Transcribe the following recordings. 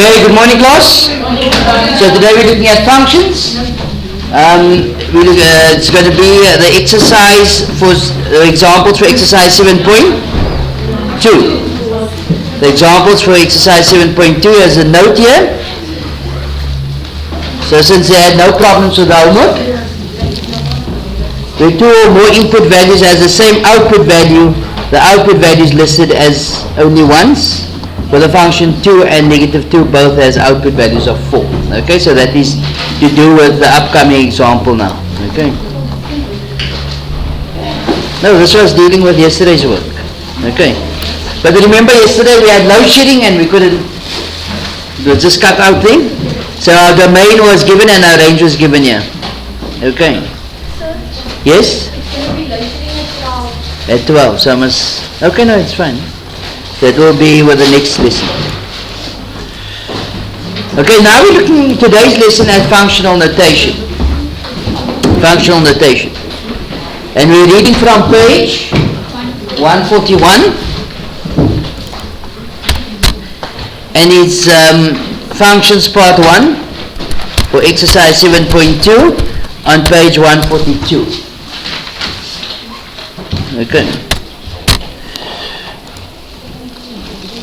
Okay, good morning class. So today we're looking at functions. It's going to be the exercise for examples for exercise 7.2. The examples for exercise 7.2 as a note here. So since they had no problems with the homework, the two or more input values has the same output value. The output value is listed as only once. For the function 2 and negative 2 both has output values of 4. Okay, so that is to do with the upcoming example now. Okay. No, this was dealing with yesterday's work. Okay. But remember yesterday we had load shedding and we couldn't, it was just cut out thing. So our domain was given and our range was given here. Okay. Yes? At 12. So I must, okay, no, it's fine. That will be with the next lesson. Okay, now we're looking today's lesson at functional notation. Functional notation. And we're reading from page 141. And it's functions part 1 for exercise 7.2 on page 142. Okay.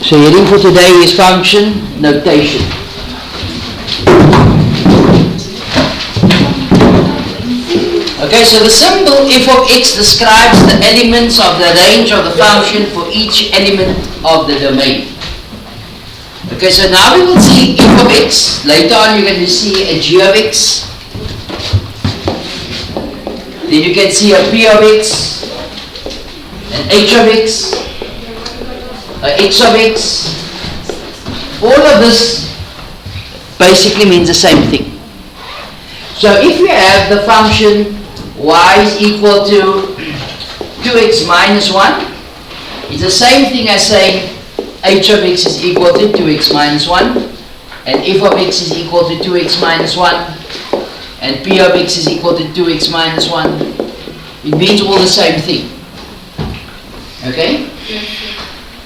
So heading for today is function notation. Okay, so the symbol f of x describes the elements of the range of the function for each element of the domain. Okay, so now we will see f of x. Later on you're going to see a g of x. Then you can see a p of x, an h of x, x of x. All of this basically means the same thing. So if you have the function y is equal to 2x minus 1, it's the same thing as saying h of x is equal to 2x minus 1, and f of x is equal to 2x minus 1, and p of x is equal to 2x minus 1. It means all the same thing. Okay?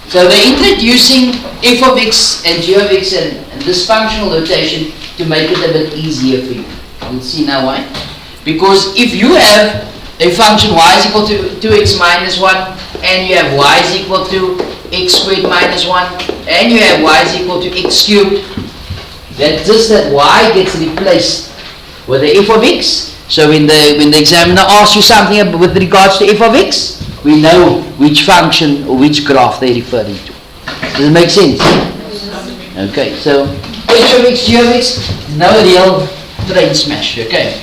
So they're introducing f of x and g of x and this functional notation to make it a bit easier for you. We'll see now why. Because if you have a function y is equal to 2x minus 1 and you have y is equal to x squared minus 1 and you have y is equal to x cubed, that just that y gets replaced with the f of x. So when the examiner asks you something with regards to f of x, we know which function or which graph they're referring to. Does it make sense? Okay, so h of x, g of x, no real train smash. Okay,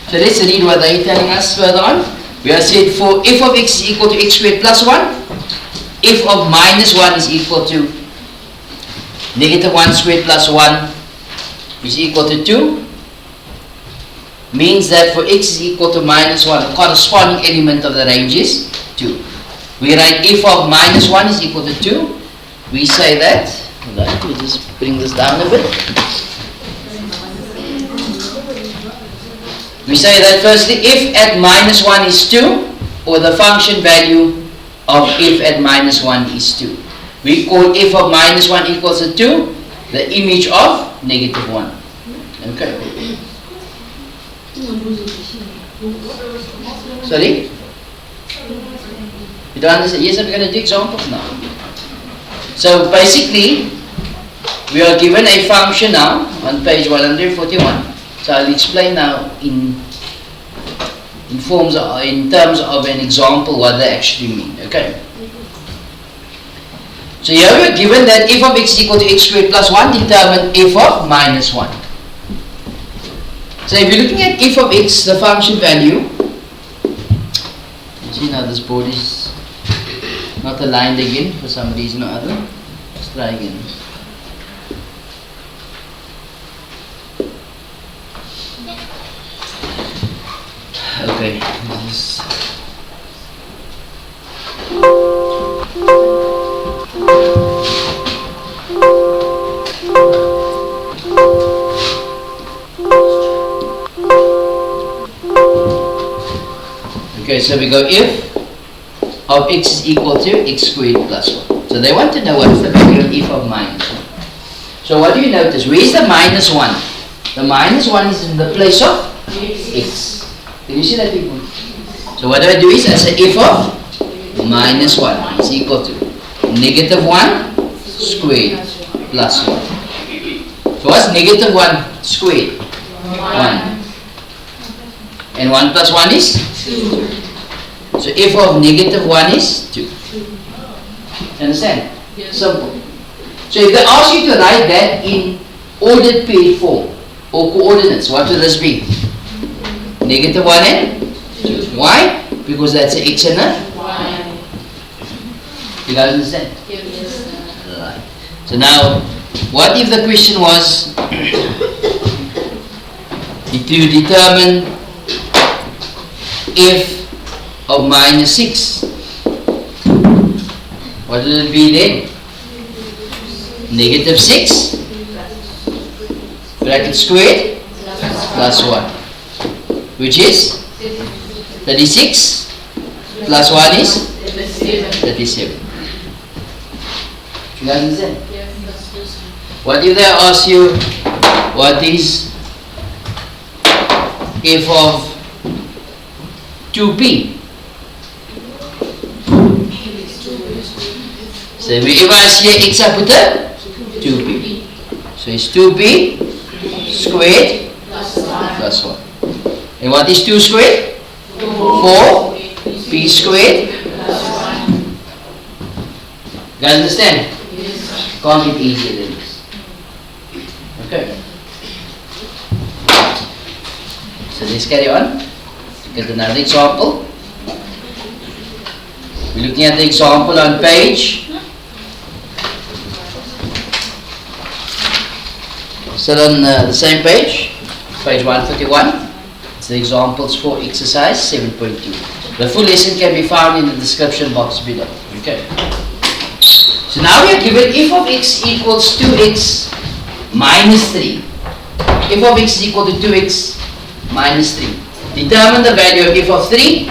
so let's read what they're telling us further on. We have said for f of x is equal to x squared plus 1, f of minus 1 is equal to negative 1 squared plus 1 is equal to 2. Means that for x is equal to minus 1, the corresponding element of the range is 2. We write f of minus 1 is equal to 2. We say that, let me just bring this down a bit. We say that firstly, if at minus 1 is 2, or the function value of f at minus 1 is 2. We call f of minus 1 equals to 2, the image of negative 1. Okay. Sorry? You don't understand? Yes, I'm going to do examples now. So basically, we are given a function now on page 141. So I'll explain now in terms of an example what they actually mean. Okay. So here we are given that f of x is equal to x squared plus 1, determine f of minus 1. So if you're looking at f of x, the function value, see now this board is not aligned again for some reason or other. Let's try again. Okay, this is okay, so we go if of x is equal to x squared plus 1. So they want to know what is the value of f of minus 1. So So what do you notice? Where is the minus 1? The minus 1 is in the place of x. Can you see that, people? So what do I do is I say f of minus 1 is equal to negative 1 squared plus 1. So what's negative 1 squared? 1. And 1 plus 1 is 2. So f of negative 1 is 2. Understand? Yes. Simple. So if they ask you to write that in ordered paired form or coordinates, what will this be? Negative 1 and 2. Why? Because that's an x and a Y. You guys understand? Yes. Right. So now, what if the question was to determine f of minus 6? What will it be then? Negative 6 bracket squared plus 1, which is 36 plus 1 is 37. You guys understand? What if they ask you what is f of 2p? So if I say x, I put a 2p. So it's 2p squared plus 1. And what is 2 squared? 4p squared. You guys understand? Can't get easier than this. Okay. So let's carry on. Look at another example. We're looking at the example on page. Still on the same page 151. It's the examples for exercise 7.2. The full lesson can be found in the description box below. Okay. So now we are given f of x equals 2x minus 3. F of x is equal to 2x minus 3. Determine the value of f of 3,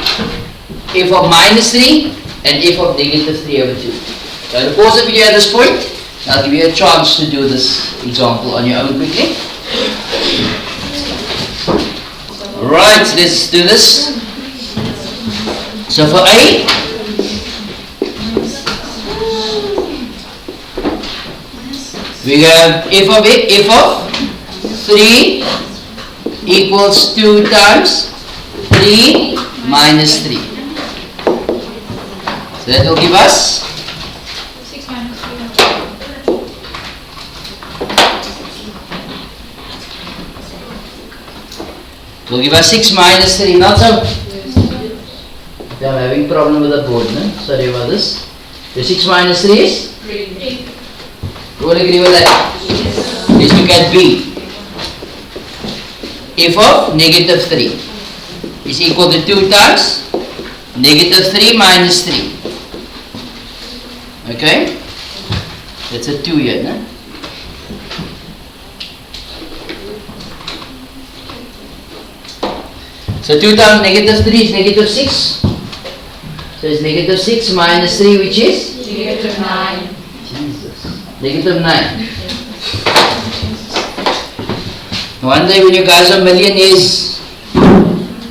f of minus 3, and f of negative 3 over 2. So I'll pause the video at this point. I'll give you a chance to do this example on your own quickly. Right, let's do this. So for A, we have f of 3 equals 2 times 3 minus 3. So that will give us 6 minus 3. will give us 6 minus 3, not so? I'm having problem with the board, no? Sorry about this. The 6 minus 3 is? 3. You all agree with that? Let's look at B. f of negative 3 is equal to 2 times negative 3 minus 3. Okay? That's a 2 here, no? So 2 times negative 3 is negative 6. So it's negative 6 minus 3, which is? Negative 9. Jesus. Negative 9. One day when you guys are millionaires,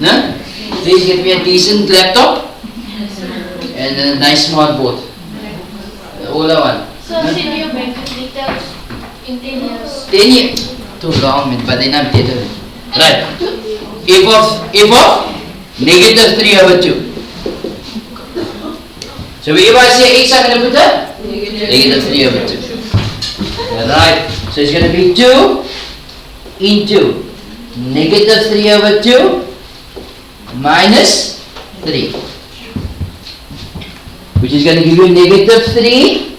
no? Please get me a decent laptop and a nice smart board. All I want. So, send your bank details in 10 years. 10 years. Too long, man, but then I'm dead. Right. f of negative 3 over 2. So if I say x, I'm going to put a negative 3 over 2. Right. So it's going to be 2 into negative 3 over 2 minus 3, which is going to give you negative 3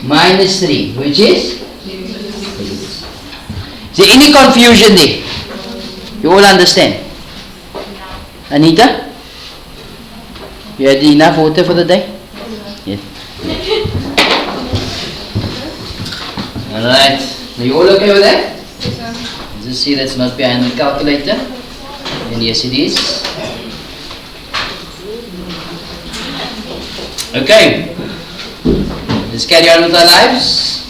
minus 3, which is? Is there any confusion there? You all understand? Anita? You had enough water for the day? Yes. Alright. Are you all okay with that? Just see that's not behind the calculator. And yes, it is. Okay. Let's carry on with our lives.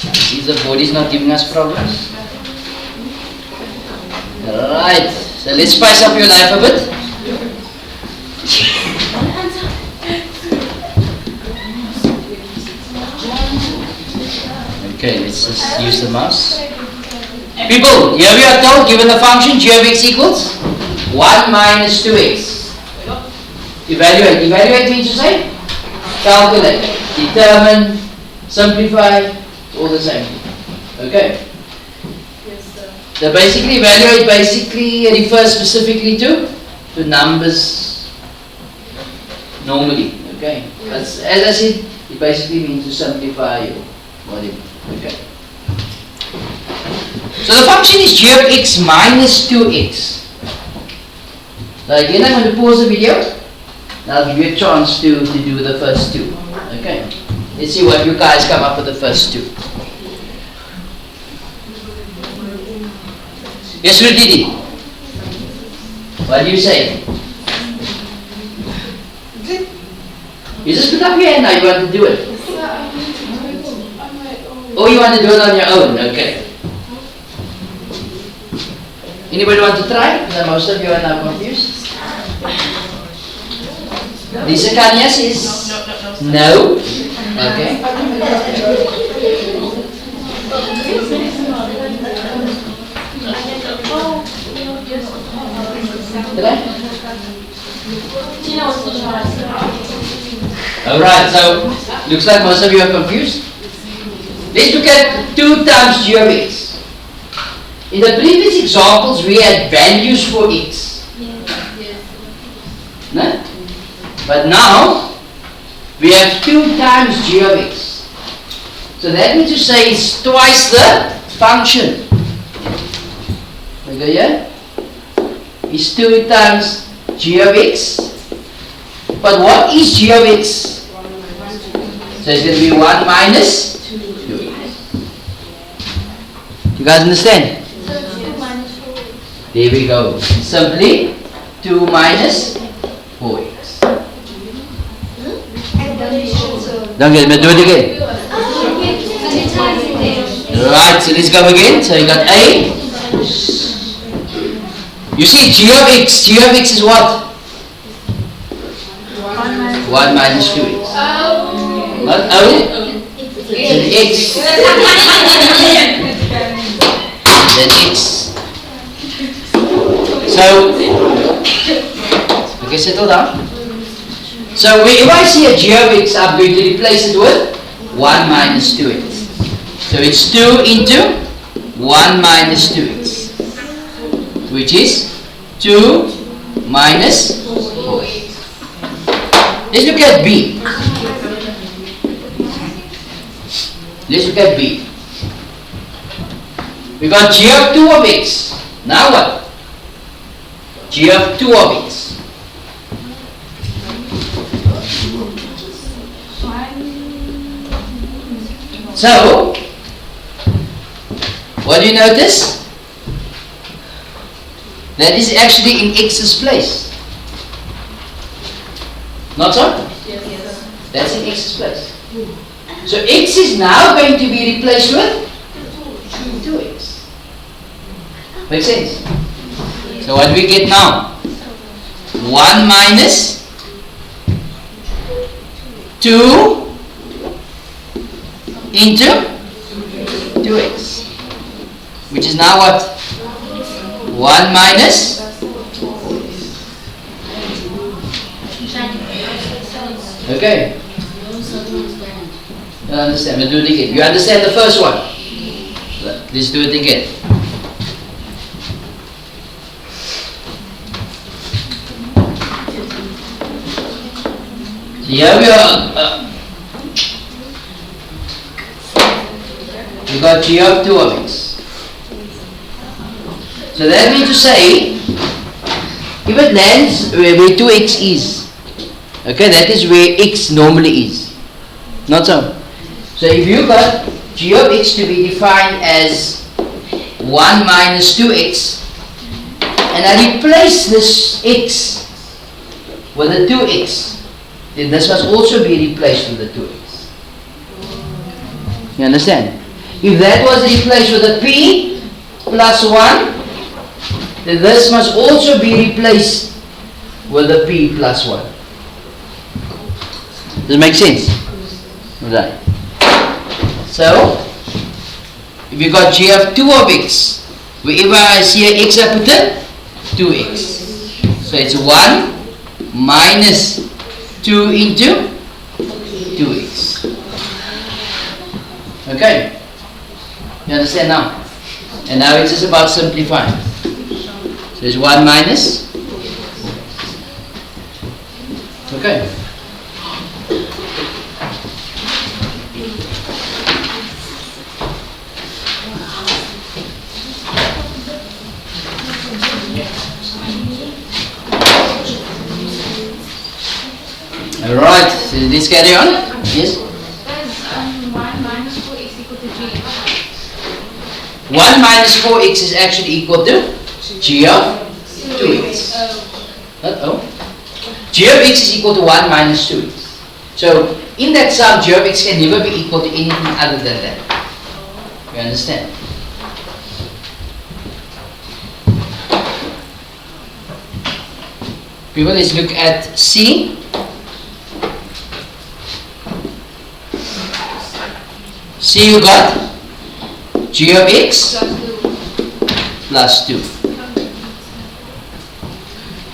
If the body is not giving us problems. Alright, so let's spice up your life a bit. Okay, let's just use the mouse. People, here we are told, given the function g of x equals 1 minus 2x. Evaluate. Evaluate means to say calculate, determine, simplify, all the same. Okay. The basically evaluate basically refers specifically to numbers normally. Okay. As I said, it basically means to simplify or whatever. Okay. So the function is g of x minus 2x. Now again I'm going to pause the video. Now I'll give you a chance to do the first two. Okay. Let's see what you guys come up with the first two. Yes, Rudidi. What do you say? You just put up your hand now, you want to do it. Oh, you want to do it on your own, okay. Anybody want to try? Because most of you are now confused. Lisa Kanya says no. Okay. Alright, so looks like most of you are confused. Let's look at 2 times g of x. In the previous examples we had values for x. No? But now we have 2 times g of x. So that means to say it's twice the function. Okay, yeah? It's 2 times g of x. But what is g of x? So it's going to be 1 minus 2x. You guys understand? There we go. Simply 2 minus 4x. Don't get me, do it again. Right, so let's go again. So you got A. You see g of x. G of x is what? 1 minus 2x. What? O? It's x. Then x. So, okay, settle down. So, if I see a g of x, I'm going to replace it with 1 minus 2x. So, it's 2 into 1 minus 2x, which is 2 minus 4x. Let's look at B. Let's look at B. We got g of 2 of x. Now what? G of 2 of x. So, what do you notice? That is actually in x's place. Not so? Yes. That's in x's place. So x is now going to be replaced with 2x. Makes sense? So what do we get now? 1 minus 2 into 2x. Which is now what? 1 minus 4. Okay. You understand? We'll do it again. You understand the first one? Let's do it again. So here we are. We got g of 2 of x. So that means to say, if it lands where 2x is, okay, that is where x normally is. Not so. So if you got g of x to be defined as 1 minus 2x, and I replace this x with a 2x, then this must also be replaced with a 2x. You understand? If that was replaced with a p plus 1, then this must also be replaced with a p plus 1. Does it make sense? Right. So, if you got g of 2 of x, wherever I see a x I put in 2x. So it's 1 minus 2 into 2x. Okay. You understand now? And now it's just about simplifying. So it's 1 minus. Okay. Alright, so let's carry on. Yes? 1 minus 4x equal to g. 1 minus 4x is actually equal to g of 2x. Uh-oh. G of x is equal to 1 minus 2x. So, in that sum, g of x can never be equal to anything other than that. You understand? People, let's look at C. C, you got g of x plus 2.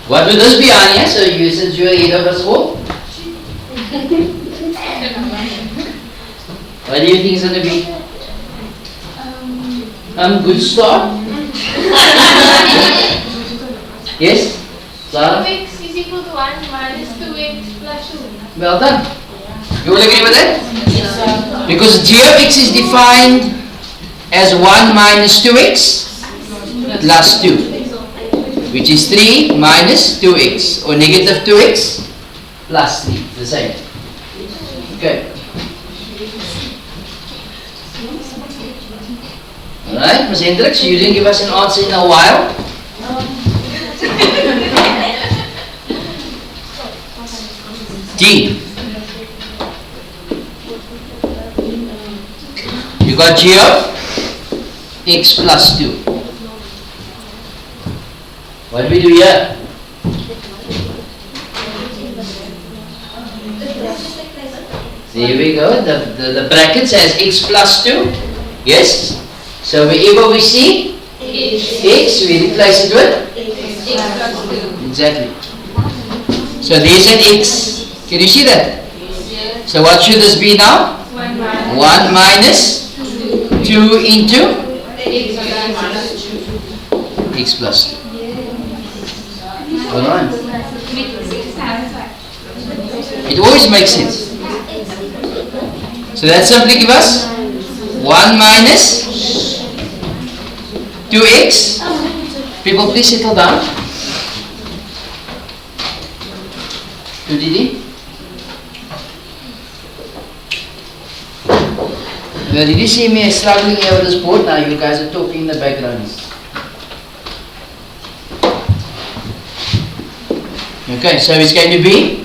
What will this be, Anya? So you since you are head of us all, what do you think is going to be? Good start. Yes, Sarah. X is equal to 1 minus 2x plus 2. Well done. You will agree with that? Because g of x is defined as 1 minus 2x plus 2, which is 3 minus 2x, or negative 2x plus 3, the same. Okay. Alright, Ms. Hendricks, you didn't give us an answer in a while. D. You got g of x plus 2. What do we do here? There we go. The bracket says x plus 2. Yes? So wherever we see x, we replace it with? X plus 2. Exactly. So there's an x. Can you see that? So what should this be now? 1 minus 2 into x plus 2. Alright. It always makes sense. So that simply gives us 1 minus 2x. People, please settle down. 2dd. Well, did you see me struggling here with this board? Now you guys are talking in the background. Okay, so it's going to be,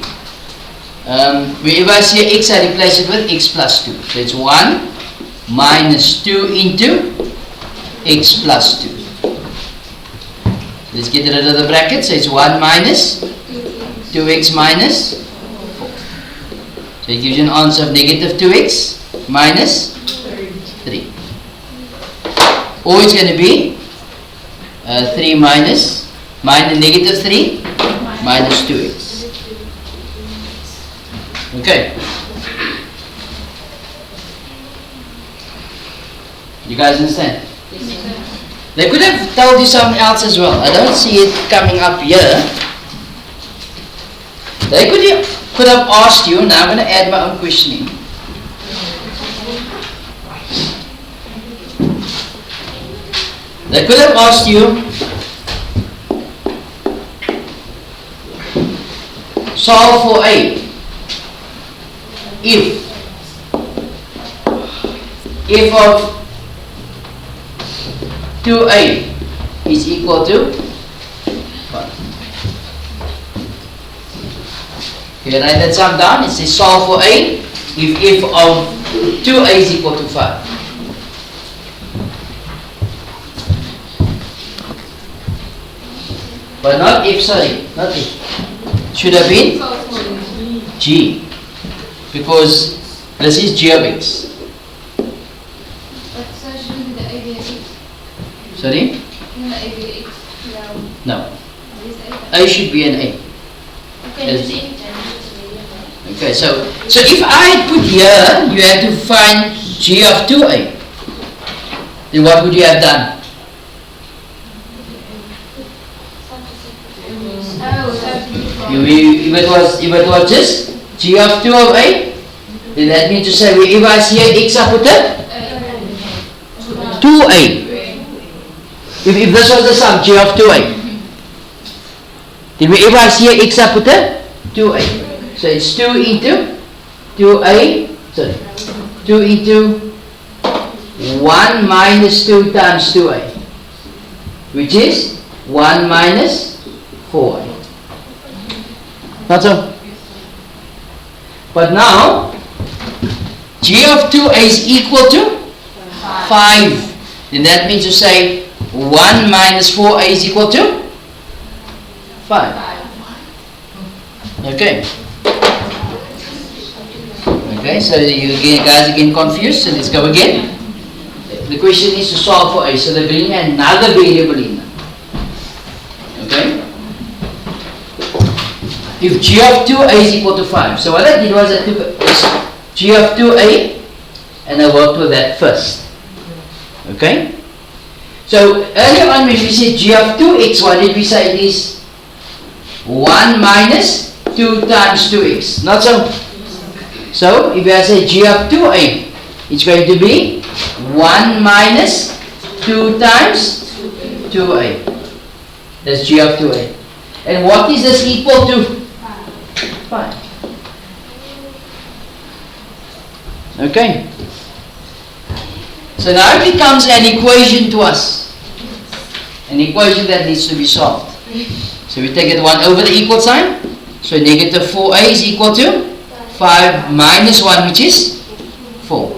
wherever I see x, I replace it with x plus 2. So it's 1 minus 2 into x plus 2. Let's get rid of the bracket. So it's 1 minus 2x minus 4. So it gives you an answer of negative 2x minus 3. Or it's going to be 3 minus negative 3 minus 2x. Okay. You guys understand? They could have told you something else as well. I don't see it coming up here. They could have asked you, now I'm going to add my own questioning. They could have asked you, solve for A. If of 2A is equal to 1. Okay, write that sum down. It says solve for A if of 2A is equal to 5. But not F, sorry, not F. Should have been G. Because this is G of X. But so shouldn't be the A be the X? Sorry? Shouldn't the A be the X? No. This A. A should be an A. Okay, Yes. this X. Okay, so if I put here, you have to find G of 2A. Then what would you have done? If it was just G of 2 of A, then that means to say if I see X I put it 2A. If this was the sum, G of 2A, then if I see X I put it 2A. So it's 2 into 2A, sorry, 2 into 1 minus 2 times 2A, which is 1 minus 4A. Not so? But now, G of 2A is equal to 5. Then that means to say 1 minus 4A is equal to 5. Okay. Okay, so you guys are getting confused, so let's go again. The question is to solve for A, so they bring another variable in. Okay? If G of 2A is equal to 5, so what I did was I took G of 2A and I worked with that first. Okay? So earlier on when we said G of 2x, what did we say it is? 1 minus 2 times 2x. Not so? So if I say G of 2A, it's going to be 1 minus 2 times 2A. That's G of 2A. And what is this equal to? 5. Okay. So now it becomes an equation to us. An equation that needs to be solved. So we take it 1 over the equal sign. So negative 4A is equal to 5 minus 1, which is 4.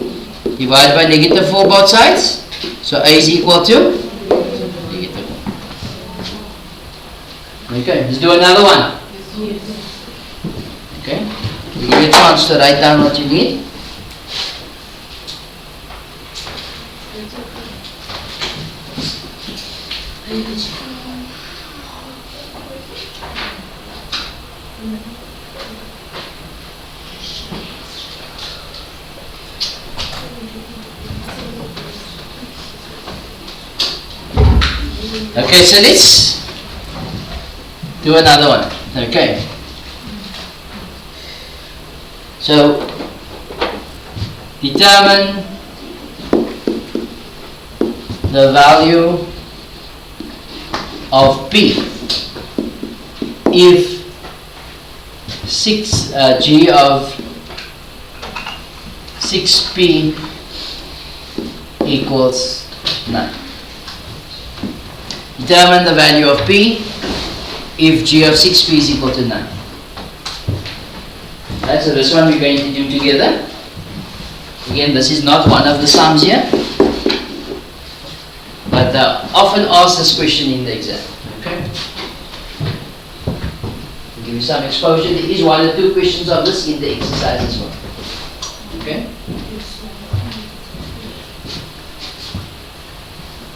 Divide by negative 4 both sides. So A is equal to negative 1. Okay, let's do another one. Okay, we give you a chance to write down what you need. Okay, so let's do another one. Okay. So, determine the value of P if 6 G of 6P equals 9. Determine the value of P if G of 6P is equal to 9. Right, so this one we're going to do together. Again, this is not one of the sums here, but often asked this question in the exam. Okay. To give you some exposure, there is 1 or 2 questions of this in the exercise as well. Okay.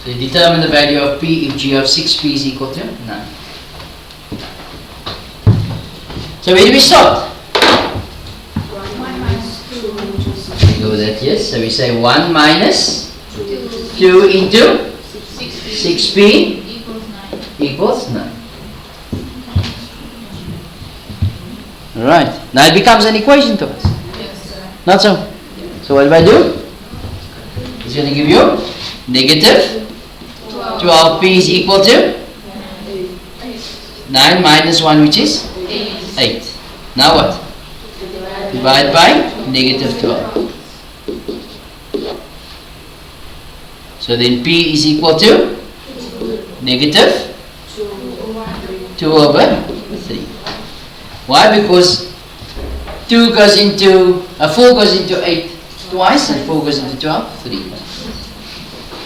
So you determine the value of P if G of 6P is equal to 9. So where do we start? 1 minus 2. We go with that, yes. So we say 1 minus 2 into 6P equals 9. Alright. Now it becomes an equation to us. Yes, sir. Not so? So what do I do? It's going to give you negative 12P is equal to 9 minus 1, which is 8. Now what? Divide by negative 12. So then P is equal to negative 2 over 3. Why? Because 4 goes into 8 twice and 4 goes into 12, 3.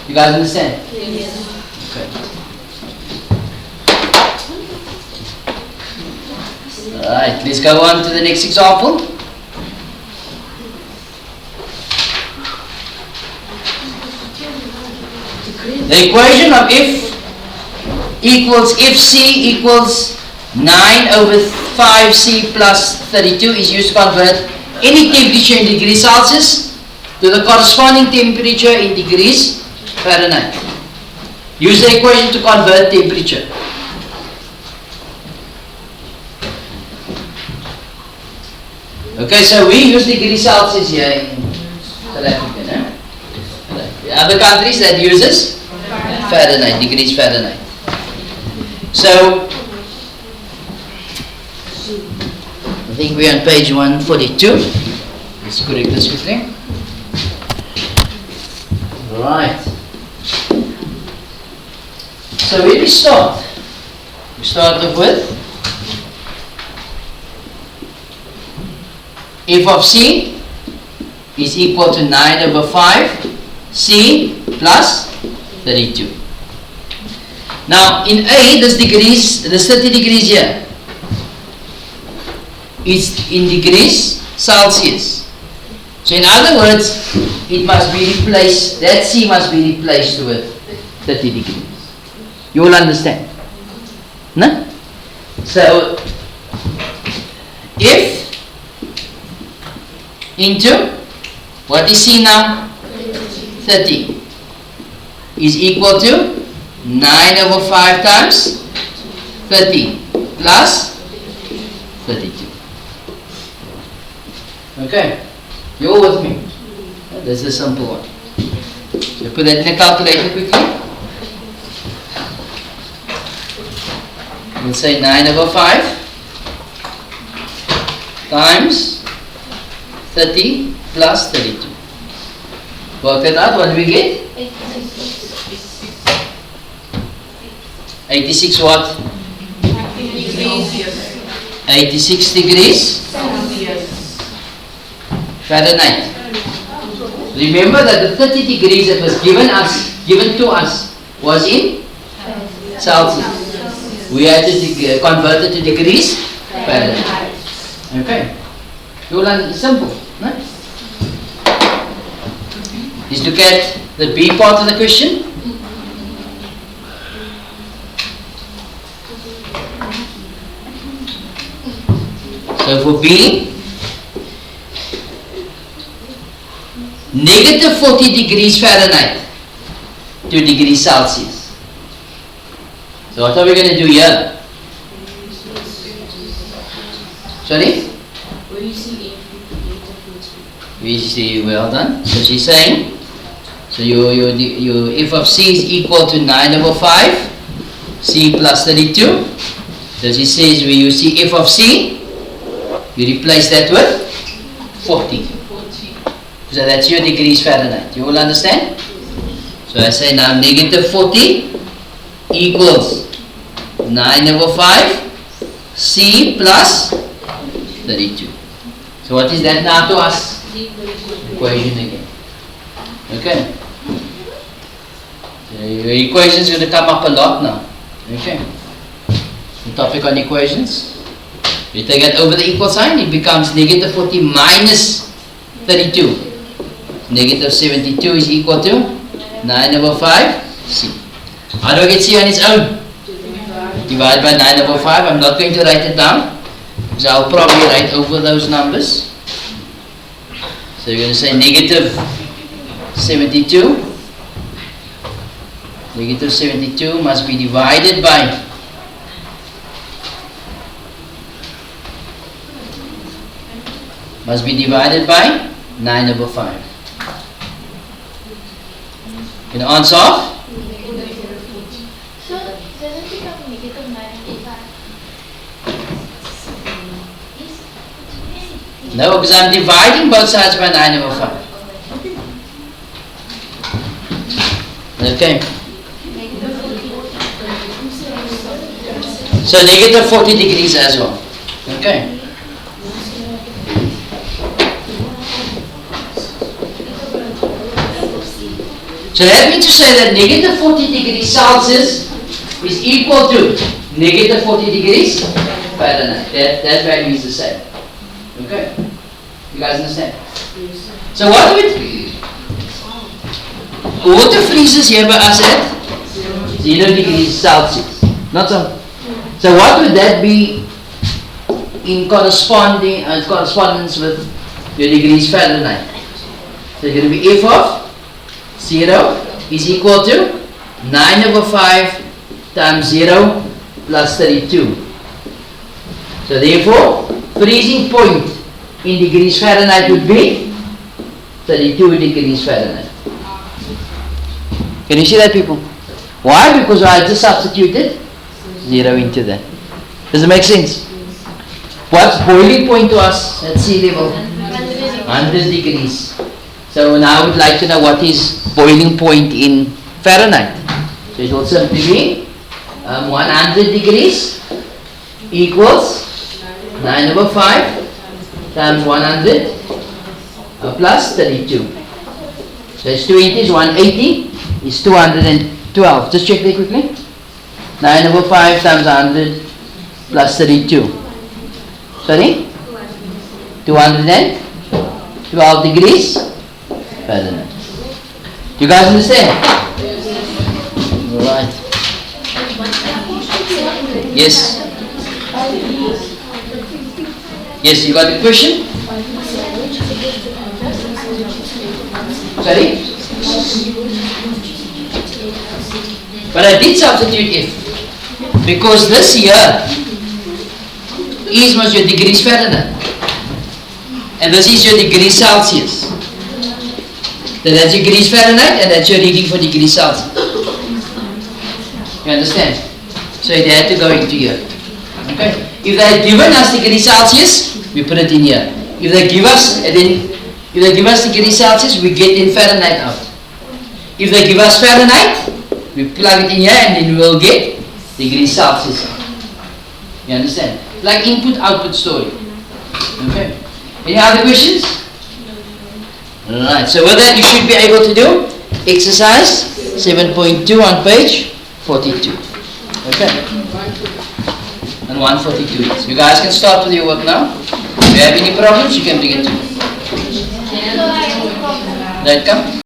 You guys understand? Yes. Okay. Alright, let's go on to the next example. The equation of F equals FC equals 9 over 5C plus 32 is used to convert any temperature in degrees Celsius to the corresponding temperature in degrees Fahrenheit. Use the equation to convert temperature. Okay, so we use degrees Celsius here in South Africa. No? The other countries that uses Fahrenheit, degrees Fahrenheit. So, I think we're on page 142. Let's correct this quickly. Right. So where do we start? We start off with f of c is equal to 9 over 5 c plus 32. Now in A, this 30 degrees here is in degrees Celsius. So in other words, it must be replaced, that C must be replaced with 30 degrees. You will understand. No? So if into, what is C now? 30 is equal to 9 over 5 times 30 plus 32. Okay, you're with me. This is a simple one. So put that in a calculator quickly. We'll say 9 over 5 times 30 plus 32. Work it out, what do we get? 86 what? 86 degrees Fahrenheit. Remember that the 30 degrees that was given to us was in Celsius. We had to convert it to degrees Fahrenheit. Okay. It's simple. No? Let's look at the B part of the question. So for B, negative 40 degrees Fahrenheit to degrees Celsius. So what are we going to do here? Sorry? We see, well done. So she's saying, so your f of c is equal to 9 over 5, c plus 32. So she says when you see f of c, you replace that with 40. So that's your degrees Fahrenheit. You all understand? So I say now negative 40 equals 9 over 5 c plus 32. So what is that now to us? Equation again. Okay. So your equation is going to come up a lot now. Okay. The topic on equations. You take it over the equal sign, it becomes negative 40 minus 32. Negative 72 is equal to 9 over 5 c. How do I get c on its own? Divide by 9 over 5. I'm not going to write it down, because I'll probably write over those numbers. So you're going to say negative 72. Negative 72 must be divided by must be divided by 9 over 5. Can you answer off? So, doesn't it become negative 9 over 5? No, because I'm dividing both sides by 9 over 5. Okay. So negative 40 degrees as well. Okay. So that means to say that negative 40 degrees Celsius is equal to negative 40 degrees Fahrenheit. That value is the same. Okay? You guys understand? So what would water freezes here by us at 0 degrees Celsius. Not so. So what would that be in correspondence with your degrees Fahrenheit? So it's going to be F of 0 is equal to 9/5 times 0 plus 32. So therefore, freezing point in degrees Fahrenheit would be 32 degrees Fahrenheit. Can you see that, people? Why? Because I just substituted 0 into that. Does it make sense? What's boiling point to us at sea level? 100 degrees. So now I would like to know what is boiling point in Fahrenheit. So it will simply be 100 degrees equals 9/5 times 100 plus 32. So it's 20 is 180 is 212. Just check that quickly. 9/5 times 100 plus 32. Sorry? 212 degrees Fahrenheit. You guys understand? Alright. Yes. Yes, you got the question? Sorry? But I did substitute if. Because this here is must your degrees Fahrenheit. And this is your degrees Celsius. So that's your degrees Fahrenheit and that's your reading for degrees Celsius. You understand? So it had to go into here. Okay? If they had given us degrees Celsius, we put it in here. If they give us degrees Celsius, we get in Fahrenheit out. If they give us Fahrenheit, we plug it in here and then we will get degrees Celsius out. You understand? Like input-output story. Okay? Any other questions? Alright, so with that you should be able to do exercise 7.2 on page 42. Okay? And 142 is. You guys can start with your work now. If you have any problems, you can begin to. So I have a problem. Right, come.